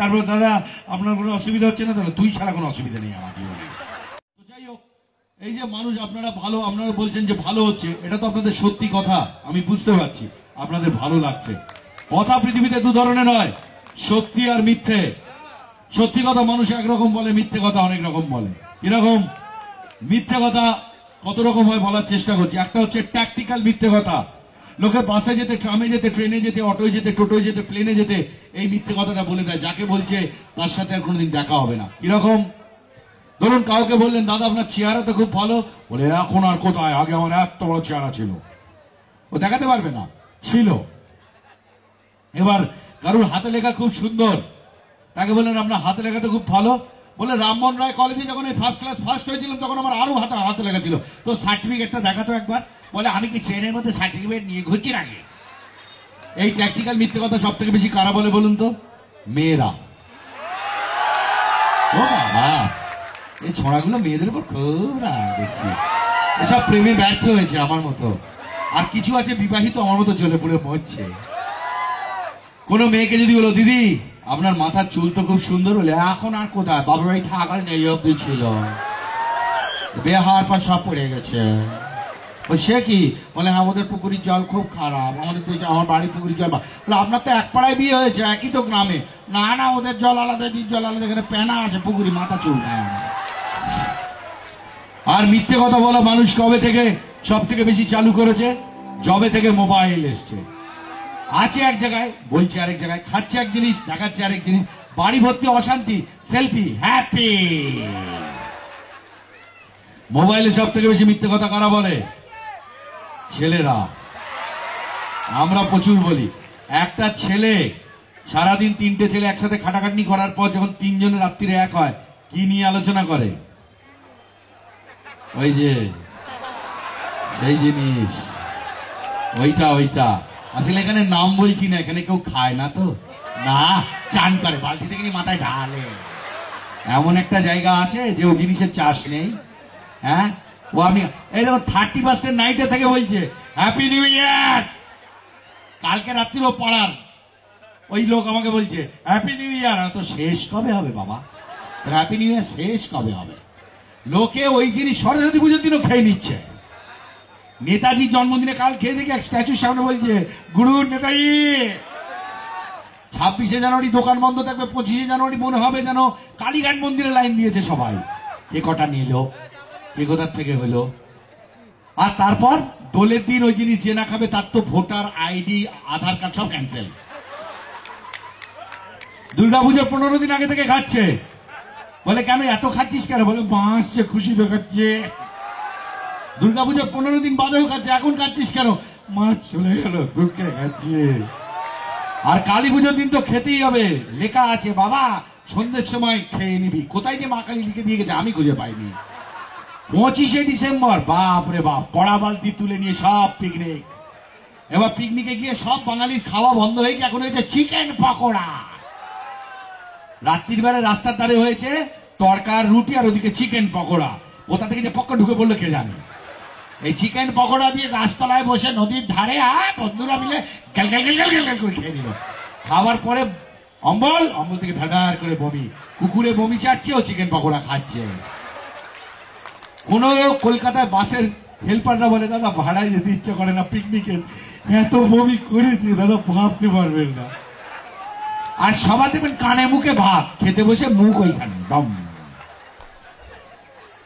তারপর দাদা আপনার কোনো অসুবিধা হচ্ছে না? তাহলে তুই ছাড়া কোনো অসুবিধা নেই আমার জীবনে। তো যাই হোক, এই যে মানুষ আপনারা ভালো, আপনারা বলছেন যে ভালো হচ্ছে, এটা তো আপনাদের সত্যি কথা, আমি বুঝতে পারছি আপনাদের ভালো লাগছে। কথা পৃথিবীতে দু ধরনের হয়, সত্যি আর মিথ্যে। সত্যি কথা মানুষ একরকম বলে, মিথ্যে কথা অনেক রকম বলে। কিরকম মিথ্যে কথা কত রকম হয় বলার চেষ্টা করছি। একটা হচ্ছে ট্যাকটিক্যাল মিথ্যে কথা, লোকে বাসে যেতে, ট্রামে যেতে, ট্রেনে যেতে, অটোয় যেতে, টোটোয় যেতে, প্লেনে যেতে এই মিথ্যে কথাটা বলে দেয়, যাকে বলছে তার সাথে আর কোনোদিন দেখা হবে না। কিরকম, ধরুন কাউকে বললেন দাদা আপনার চেহারা তো খুব ভালো, বলে এখন আর কোথায়, আগে আমার এত বড় চেহারা ছিল। ও দেখাতে পারবে না, ছিল। এবার কারুর হাতে লেখা খুব সুন্দর, তাকে বললেন আপনার হাতে লেখা তো খুব ভালো, বলে রামমোহন রায় কলেজে যখন এই ফার্স্ট ক্লাস ফার্স্ট হয়েছিলাম তখন আমার আরো হাতে লেখা ছিল, তো সার্টিফিকেটটা দেখাতো একবার। বলে আমি কি ট্রেনের মধ্যে সার্টিফিকেট নিয়ে ঘুরছি আগে? এই ট্যাকটিক্যাল মিথ্যে কথা সব থেকে বেশি কারা বলে বলুন তো? মেয়েরা। ও বাবা, এই ছড়াগুলো মেয়েদের উপর খুব রাগ দেখছি। এসব প্রেমে ব্যর্থ হয়েছে আমার মতো, আর কিছু আছে বিবাহিত আমার মতো চলে পড়ে মরছে। কোন মেয়েকে যদি বলো দিদি আপনার মাথার চুল তো খুব সুন্দর, বলে এখন আর কোথায়, বাবার বাড়ি থাকার নেই অব্দি ছিল, বিয়ে হওয়ার পর সব পড়ে গেছে। সে কি বলে, হ্যাঁ আমাদের পুকুরের জল খুব খারাপ, আমাদের তো আমার বাড়ির পুকুরের জল। বলে আপনার তো এক পাড়ায় বিয়ে হয়েছে, একই তো গ্রামে। না না, ওদের জল আলাদা, জল আলাদা, এখানে পেনা আছে, পুকুরি মাথা চুল নেয়। আর মিথ্যে কথা বলা মানুষ কবে থেকে সব থেকে বেশি চালু করেছে? যবে থেকে মোবাইল এসছে। আছে এক জায়গায়, বলছে আরেক জায়গায়, খাচ্ছে এক জিনিস, দেখাচ্ছে আরেক জিনিস, বাড়ি ভর্তি অশান্তি, সেলফি, হ্যাপি। মোবাইলে সব থেকে বেশি মিথ্যে কথা কারা বলে? ছেলেরা। আমরা প্রচুর বলি। একটা ছেলে সারাদিন তিনটে ছেলে একসাথে খাটাখাটনি করার পর যখন তিনজনের রাত্রিরে এক হয়, কি নিয়ে আলোচনা করে? ওই যে এই জিনিস, ওইটা। আসলে এখানে নাম বলছি না, এখানে কেউ খায় না তো, না চান করে, বালতি থেকে নিয়ে মাথায় ঢালে। এমন একটা জায়গা আছে যে ওই জিনিসের চাষ নেই। হ্যাঁ, ও আমি এই দেখো 31 নাইটে থেকে বলছে হ্যাপি নিউ ইয়ার। কালকে রাত্রিও পড়ার ওই লোক আমাকে বলছে হ্যাপি নিউ ইয়ার। তো শেষ কবে হবে বাবা? হ্যাপি নিউ ইয়ার শেষ কবে হবে? লোকে ওই জিনিস সরস্বতী পুজোর দিনও খেয়ে নিচ্ছে। নেতাজির জন্মদিনে কাল খেয়ে দেখে এক স্ট্যাচুর সামনে বলছে গুরু নেতাজি। 26শে জানুয়ারি দোকান বন্ধ থাকবে, 25শে জানুয়ারি মনে হবে যেন কালীঘাট মন্দিরে লাইন দিয়েছে সবাই। কে কটা নিল, কে কোথার থেকে হলো। আর তারপর দোলের দিন ওই জিনিস যে না খাবে তার তো ভোটার আইডি, আধার কার্ড সব ক্যান্সেল। দুর্গাপুজোর 15 দিন আগে থেকে খাচ্ছে। বলে কেন এত খাচ্ছিস কেন? বলে বাঁচছে, খুশি দেখাচ্ছে। দুর্গাপুজোর 15 দিন বাদেও খাচ্ছে, এখন খাচ্ছিস কেন? মাছ চলে গেল, দুঃখে খাচ্ছে। আর কালী পুজোর দিন তো খেতেই হবে, লেখা আছে বাবা সন্ধ্যের সময় খেয়ে নিবি। কোথায় যে মা কালী লিখে দিয়ে গেছে আমি খুঁজে পাইনি। 25শে ডিসেম্বর, বাপ রে বাপ, পড়া বালতি তুলে নিয়ে সব পিকনিক। এবার পিকনিকে গিয়ে সব বাঙালির খাওয়া বন্ধ হয়ে গিয়ে এখন হয়েছে চিকেন পকোড়া। রাত্রির বেলা রাস্তার ধারে হয়েছে তরকার রুটি আর ওদিকে চিকেন পকোড়া। কোথা থেকে যে পকোড়া ঢুকে পড়লো কে জানে। এই চিকেন পকোড়া দিয়ে গাছতলায় বসে নদীর ধারে বন্ধুরা মিলে গ্যাল করে খেয়ে নিল। খাওয়ার পরে অম্বল থেকে ঢাঢার করে বমি, কুকুরে বমি চাটছে, ও চিকেন পকোড়া খাচ্ছে। কোন কলকাতায় বাসের হেল্পাররা বলে দাদা ভাড়ায় যেতে ইচ্ছা করে না, পিকনিকে এত বমি করেছে দাদা ভাবতে পারবেন না। আর সবার দেখবেন কানে মুখে ভাত, খেতে বসে মুখ ওইখানে দম।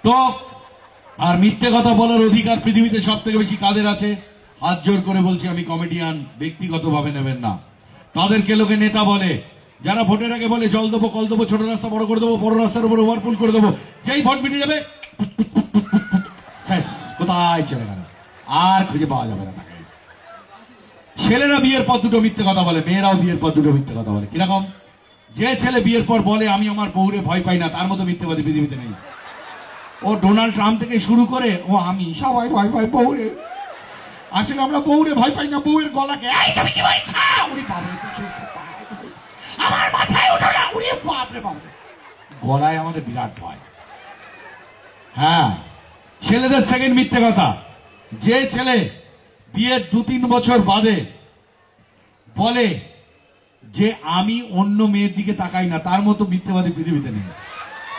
তো আর মিথ্যে কথা বলার অধিকার পৃথিবীতে সব থেকে বেশি কাদের আছে? হাত জোর করে বলছি, আমি কমেডিয়ান, ব্যক্তিগতভাবে নেবেন না। তাদেরকে লোকে নেতা বলে, যারা ভোটের আগে বলে জল দেবো, কল দেবো, ছোট রাস্তা বড় করে দেবো, বড় রাস্তার উপর ওভারপুল করে দেবো। যেই ভোট মিটে যাবে শেষ, কোথায় চলে গেল, আর খুঁজে পাওয়া যাবে না তাকে। ছেলেরা বিয়ের পর দুটো মিথ্যে কথা বলে, মেয়েরাও বিয়ের পর দুটো মিথ্যে কথা বলে। কিরকম? যে ছেলে বিয়ের পর বলে আমি আমার বউরে ভয় পাই না, তার মতো মিথ্যেবাদী পৃথিবীতে নেই। ও ডোনাল্ড ট্রাম্প থেকে শুরু করে ও আমি সবাই ভয় পাই বউরে। আসলে আমরা বউরে ভয় পাই না, বউয়ের গলাকে আমার মাথায় ওঠো না, উড়ে বাপরে বাপরে, গলায় আমাদের বিরাট ভয়। হ্যাঁ, ছেলেদের সেকেন্ড মিথ্যে কথা, যে ছেলে বিয়ের 2-3 বছর বাদে বলে যে আমি অন্য মেয়ের দিকে তাকাই না, তার মতো মিথ্যেবাদী পৃথিবীতে নেই।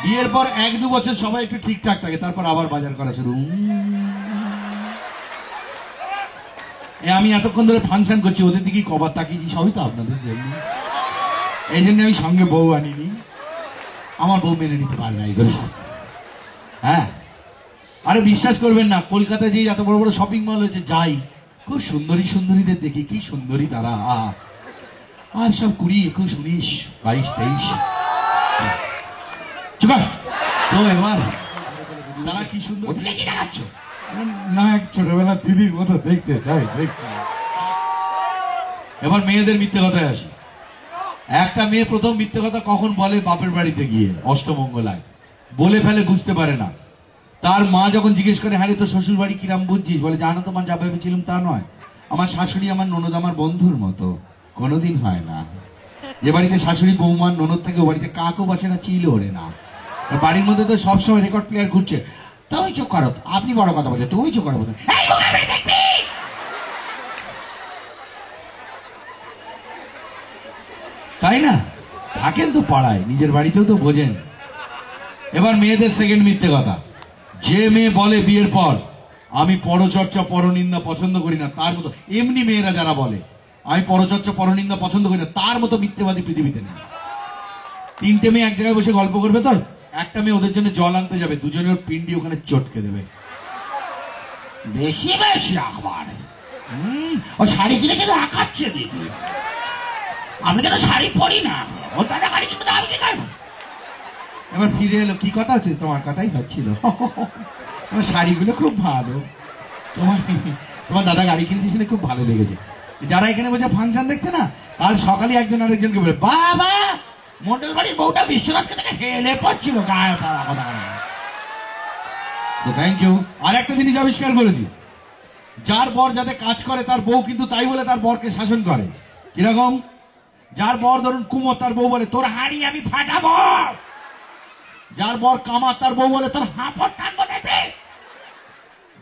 বিয়ের পর 1-2 বছর সবাই একটু ঠিকঠাক থাকে, তারপর আবার বাজার করা শুরু। আমি এতক্ষণ ধরে ফাংশন করছি, ওদের দিকে কবার তাকিয়েছি, সবই তো আপনাদের জন্য। এই জন্য আমি সঙ্গে বউ আনিনি, আমার বউ মেনে নিতে পারে না এগুলো। হ্যাঁ, আরে বিশ্বাস করবেন না, কলকাতায় যে এত বড় বড় শপিং মল হয়েছে, যাই খুব সুন্দরী সুন্দরীদের দেখি, কি সুন্দরী তারা। আর সব 20, 21, 19, 22, 23। তো এবার তারা কি সুন্দর দেখাচ্ছ না, এক ছোটবেলা দিদির মতো দেখতে চাই দেখতে। এবার মেয়েদের মিথ্যে কথায় আসি। একটা মেয়ে প্রথম মিথ্যে কথা কখন বলে? বাপের বাড়িতে গিয়ে অষ্টমঙ্গলায় বলে ফেলে, বুঝতে পারে না। তার মা যখন জিজ্ঞেস করে, হ্যাঁ তো শ্বশুর বাড়ি কিরাম বুঝছিস? বলে, জানো তোমার যা ভেবেছিলাম তা নয়, আমার শাশুড়ি আমার ননদ আমার বন্ধুর মতো, কোনোদিন হয় না। যে বাড়িতে শাশুড়ি বৌমার ননদ থাকে, ও বাড়িতে কাকও বসে না, চিল ওড়ে না। বাড়ির মধ্যে তো সবসময় রেকর্ড প্লেয়ার ঘুরছে, তুই চোখ করো, আপনি বড় কথা বলছেন, তুই চোখ করো। তাই না? থাকেন তো পাড়ায়, নিজের বাড়িতেও তো বোঝেন। এবার মেয়েদের সেকেন্ড মিথ্যে কথা, যে মেয়ে বলে বিয়ের পর আমি পরচর্চা পরনিন্দা পছন্দ করি না, তার মতো, এমনি মেয়েরা যারা বলে আমি পরচর্চা পরনিন্দা পছন্দ করি না, তার মতো মিথ্যেবাদী পৃথিবীতে নেই। 3টে মেয়ে এক জায়গায় বসে গল্প করবে, তো একটা মেয়ে ওদের জন্য জল আনতে যাবে, দুজনের পিন্ডি ওখানে চটকে দেবে। বেশি বেশি আবার ও শাড়ি কিনে কিন্তু আঁকাচ্ছে দিদি, আমি কেন শাড়ি পরি না, ও দাদা গাড়ি কিনতে আমি কি করবো? এবার ফিরে এলো, কি কথা হচ্ছে? তোমার কথাই হচ্ছিল, তোমার শাড়িগুলো খুব ভালো, তোমার দাদা গাড়ি কিনতে শুনে খুব ভালো লেগেছে। যারা এখানে বসে ফাংশন দেখছে না, কাল সকালে একজন আরেকজনকে বলে, বাবা মন্ডল বাড়ির বউটা বিশ্বনাথকে থেকে হেলে পড়ছিল গায়ে পড়া কথা। তো থ্যাংক ইউ। আর একটা জিনিস আবিষ্কার করেছি, যার বর যাতে কাজ করে তার বউ কিন্তু তাই বলে তার বরকে শাসন করে। কিরকম? যার বর ধরুন কুমোর, তার বউ বলে তোর হাড়ি আমি ফাটাবো। যার বর কামার, তার বউ বলে তোর হাঁপড় টানবো দেখবি।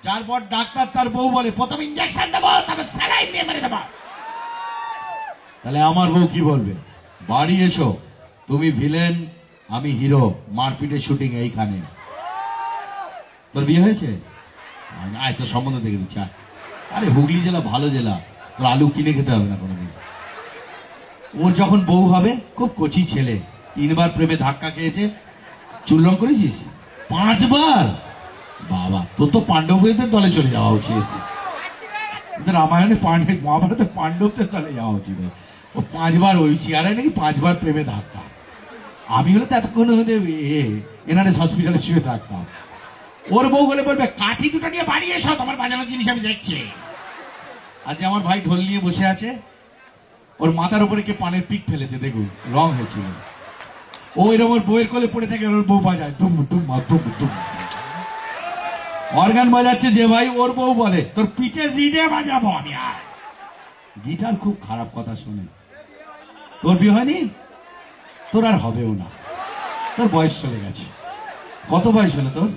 যার বর ডাক্তার, তার বউ বলে প্রথম ইঞ্জেকশন দেবো, তারপর স্যালাইন দিয়ে মেরে দেবো। তাহলে আমার বউ কি বলবে? বাড়ি এসো, তুমি ভিলেন আমি হিরো, মারপিটের শুটিং এইখানে। তোর বিয়ে হয়েছে? আয় তোর সম্বন্ধ দেখে দিচ্ছি। আরে হুগলি জেলা ভালো জেলা, তোর আলু কিনে খেতে হবে না কোনোদিন। ওর যখন বউ হবে, খুব কচি ছেলে, 3বার প্রেমে ধাক্কা খেয়েছে। চুল রং করেছিস? 5 বার? বাবা, তোর তো পাণ্ডবদের দলে চলে যাওয়া উচিত। রামায়ণে মহাভারতে পাণ্ডবদের দলে যাওয়া উচিত। ও 5 বার ওই চেয়ারে নাকি 5 বার প্রেমে ধাক্কা। আমি হলে তো এতক্ষণ হতে এনআরএস হসপিটালে শুয়ে থাকতাম। ওর বউ বলে বলবে কাঠি দুটো নিয়ে বাড়ি এসো, তোমার বাজানোর জিনিস আমি দেখছি। আজ আমার ভাই ঢোল নিয়ে বসে আছে, ওর মাথার উপরে কে পানের পিক ফেলেছে, দেখুন রং হয়েছিল। ও এরকম ওর বউয়ের কোলে পড়ে থাকে, ওর বউ বাজায় তুম তুম তুম তুম, অর্গান বাজাচ্ছে যে ভাই, ওর বউ বলে তোর পিঠের রিডে বাজাবো আমি। আর গিটার খুব খারাপ কথা শুনে। তোর বিয়ে হয়নি? তোর আর হবেও না, তোর বয়স চলে গেছে। কত বয়স হলো তোর?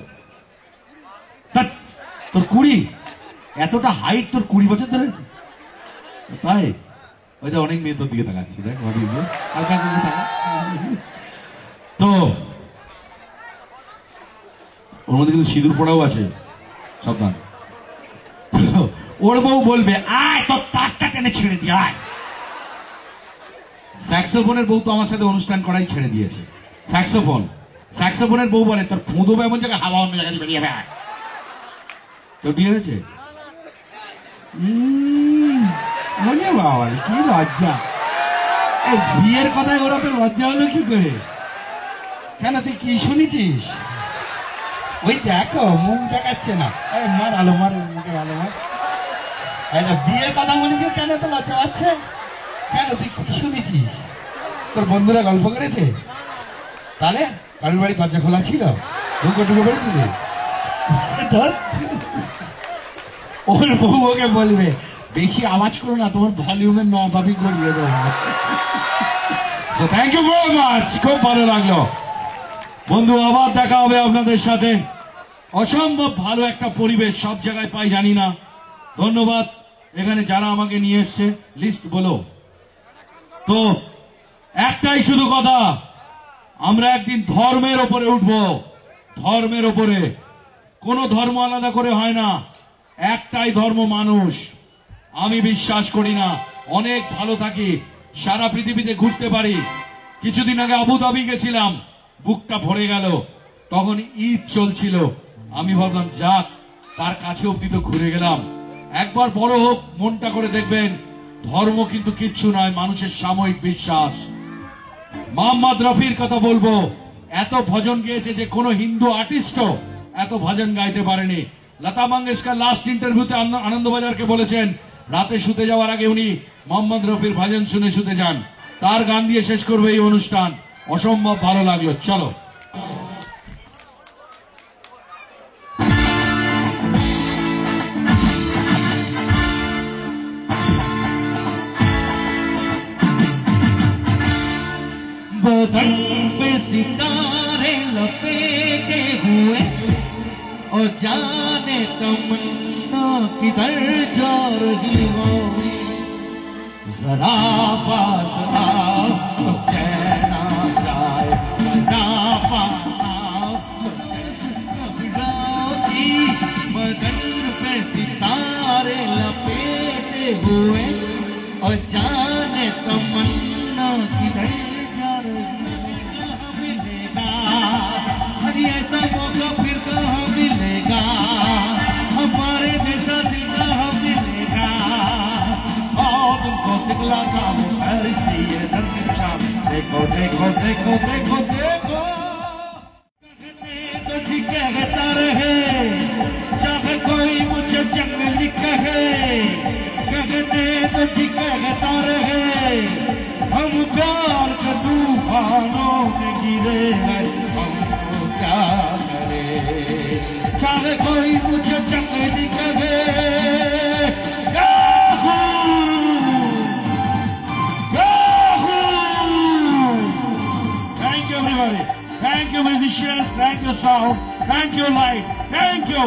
তোর 20? এতটা হাইট তোর 20 বছর ধরে? তাই ওই যে অনেক মেয়ে তোর দিকে তাকাচ্ছি, দেখ হালকা দিকে তাকা। তো ওর মধ্যে কিন্তু সিঁদুর পড়াও আছে, সাবধান। ওর বউ বলবে আয় তোর তারটা টেনে ছেড়ে দিয়ে আয়। স্যাক্সোফোনের বউ তো আমার সাথে অনুষ্ঠান করাই ছেড়ে দিয়েছে। স্যাক্সোফোনের বউ বলে তোর ফুঁদো এমন জায়গায় হাওয়া অন্য জায়গায় বেরিয়ে যাবে। তোর বিয়ে হয়েছে? বাবা কি লজ্জা! বিয়ের কথায় ওরা তো লজ্জা হলো কি করে? কেন তুই কি শুনেছিস? ওই দেখো মুখ দেখাচ্ছে না, মার আলো মার মুখে আলো মার। বিয়ের কথা বলেছিস কেন তো লজ্জা পাচ্ছে? কেন তুই কি শুনেছিস? তোর বন্ধুরা গল্প করেছে? তাহলে কারোর বাড়ি দরজা খোলা ছিল, ঢুকে পড়েছিল। ওর বউ ওকে বলবে বেশি আওয়াজ করো না, তোমার ভলিউমের নবাবই করিয়ে দেবো। থ্যাংক ইউ ভেরি মাচ, খুব ভালো লাগলো বন্ধু। আবার দেখা হবে আপনাদের সাথে। অসম্ভব ভালো একটা পরিবেশ, সব জায়গায় পাই জানি না। ধন্যবাদ এখানে যারা আমাকে নিয়ে এসছে। লিস্ট বলো তো। একটাই শুধু কথা, আমরা একদিন ধর্মের ওপরে উঠব, ধর্মের ওপরে। কোন ধর্ম আলাদা করে হয় না, একটাই ধর্ম মানুষ। আমি বিশ্বাস করি না অনেক ভালো থাকি, সারা পৃথিবীতে ঘুরতে পারি। কিছুদিন আগে আবুধাবি গেছিলাম, বুকটা ভরে গেল। তখন ঈদ চলছিল, আমি ভাবলাম যাক, তার কাছে অব্দি তো ঘুরে গেলাম। একবার বড় হোক, মনটা করে দেখবেন ধর্ম কিন্তু কিচ্ছু নয়, মানুষের সাময়িক বিশ্বাস। মোহাম্মদ রফির কথা বলবো, এত ভজন গেয়েছে যে কোনো হিন্দু আর্টিস্টও এত ভজন গাইতে পারেনি। লতা মঙ্গেশকর লাস্ট ইন্টারভিউতে আনন্দবাজারকে বলেছেন রাতে শুতে যাওয়ার আগে উনি মোহাম্মদ রফির ভজন শুনে শুতে যান। তার গান দিয়ে শেষ করবে এই অনুষ্ঠান। অসম্ভব ভালো লাগলো। চলো। बदन पे सितारे लपेटे हुए और जाने तमन्ना किधर जा रही हो। जरा पास आओ तो चैन आ जाए, जरा पास आओ तो घबराओगी। बदन पे सितारे लपेटे हुए और जाने तमन्ना किधर ऐसा मौका फिर कहाँ मिलेगा, हमारे जैसा दिल कहाँ मिलेगा। और तुमको दिखलाता हूँ इसलिए शाम। देखो देखो देखो देखो देखो, कहते तो ठीक कहता रहे, चाहे कोई मुझे जंगली कहे। कहते तो ठीक कहता रहे, हम प्यार के तूफानों में गिरे हैं, हमको क्या करे। चाहे कोई मुझे चंगेली कहे। Thank you everybody. Thank you musicians. Thank you sound. Thank you light. Thank you.